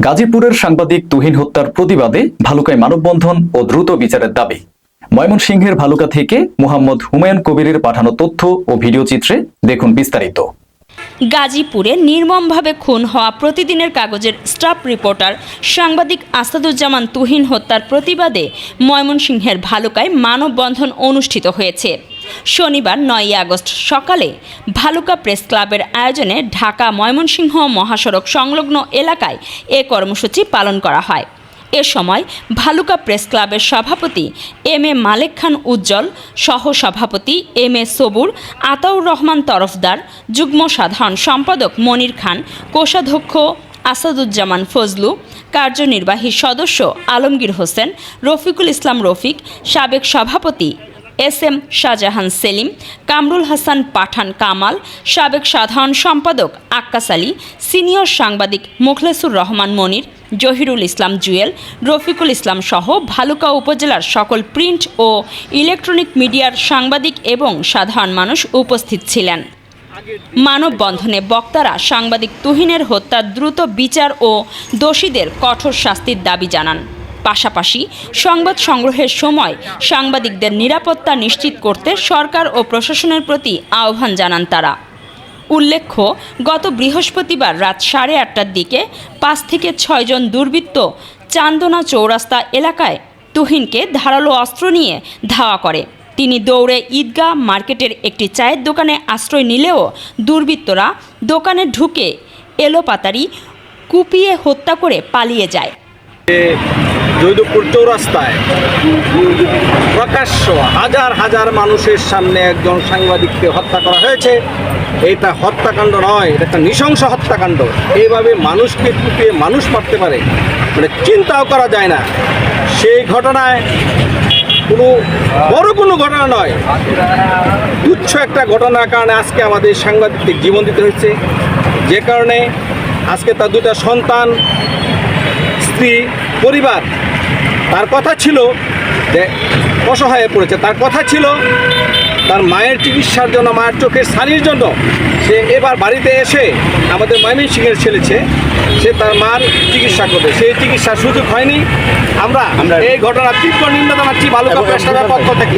গাজীপুরের সাংবাদিক তুহিন হত্যার প্রতিবাদে ভালুকায় মানববন্ধন ও দ্রুত বিচারের দাবি। ময়মনসিংহের ভালুকা থেকে মুহাম্মদ হুমায়ুন কবিরের পাঠানো তথ্য ও ভিডিও চিত্রে দেখুন বিস্তারিত। গাজীপুরে নির্মমভাবে খুন হওয়া প্রতিদিনের কাগজের স্টাফ রিপোর্টার সাংবাদিক আসাদুজ্জামান তুহিন হত্যার প্রতিবাদে ময়মনসিংহের ভালুকায় মানববন্ধন অনুষ্ঠিত হয়েছে। শনিবার 9 আগস্ট সকালে ভালুকা প্রেস ক্লাবের আয়োজনে ঢাকা ময়মনসিংহ মহাসড়ক সংলগ্ন এলাকায় এ কর্মসূচি পালন করা হয়। এ সময় ভালুকা প্রেস ক্লাবের সভাপতি এম এ মালেক খান উজ্জ্বল, সহ সভাপতি এম এ সবুর, আতাউর রহমান তরফদার, যুগ্ম সাধারণ সম্পাদক মনির খান, কোষাধ্যক্ষ আসাদুজ্জামান ফজলু, কার্যনির্বাহী সদস্য আলমগীর হোসেন, রফিকুল ইসলাম রফিক, সাবেক সভাপতি এস এম শাহজাহান সেলিম, কামরুল হাসান পাঠান কামাল, সাবেক সাধারণ সম্পাদক আক্কাস আলী, সিনিয়র সাংবাদিক মুখলেসুর রহমান মনির, জহিরুল ইসলাম জুয়েল, রফিকুল ইসলাম সহ ভালুকা উপজেলার সকল প্রিন্ট ও ইলেকট্রনিক মিডিয়ার সাংবাদিক এবং সাধারণ মানুষ উপস্থিত ছিলেন। মানববন্ধনে বক্তারা সাংবাদিক তুহিনের হত্যার দ্রুত বিচার ও দোষীদের কঠোর শাস্তির দাবি জানান। পাশাপাশি সংবাদ সংগ্রহের সময় সাংবাদিকদের নিরাপত্তা নিশ্চিত করতে সরকার ও প্রশাসনের প্রতি আহ্বান জানান তারা। উল্লেখ্য, গত বৃহস্পতিবার রাত 8:30টার দিকে 5 থেকে 6 জন দুর্বৃত্ত চান্দনা চৌরাস্তা এলাকায় তুহিনকে ধারালো অস্ত্র নিয়ে ধাওয়া করে। তিনি দৌড়ে ঈদগাহ মার্কেটের একটি চায়ের দোকানে আশ্রয় নিলেও দুর্বৃত্তরা দোকানে ঢুকে এলোপাতাড়ি কুপিয়ে হত্যা করে পালিয়ে যায়। জৈদপুর চৌরাস্তায় প্রকাশ্য হাজার হাজার মানুষের সামনে একজন সাংবাদিককে হত্যা করা হয়েছে। এটা হত্যাকাণ্ড নয়, এটা একটা নৃশংস হত্যাকাণ্ড। এইভাবে মানুষকে কুপিয়ে মানুষ মারতে পারে, মানে চিন্তাও করা যায় না। সেই ঘটনায় কোনো ঘটনা নয়, তুচ্ছ একটা ঘটনার কারণে আজকে আমাদের সাংবাদিকদের জীবন দিতে হয়েছে। যে কারণে আজকে তার 2টা সন্তান, স্ত্রী, পরিবার, তার কথা ছিল যে অসহায় পড়েছে। তার কথা ছিল তার মায়ের চিকিৎসার জন্য, মায়ের চোখের ছানির জন্য সে এবার বাড়িতে এসে আমাদের ময়মনসিংহের ছেলেছে, সে তার মার চিকিৎসা করবে। সেই চিকিৎসার সুযোগ হয়নি। আমরা এই ঘটনার তীব্র নিন্দা জানাচ্ছি ভালুকা প্রেস ক্লাবের পক্ষ থেকে।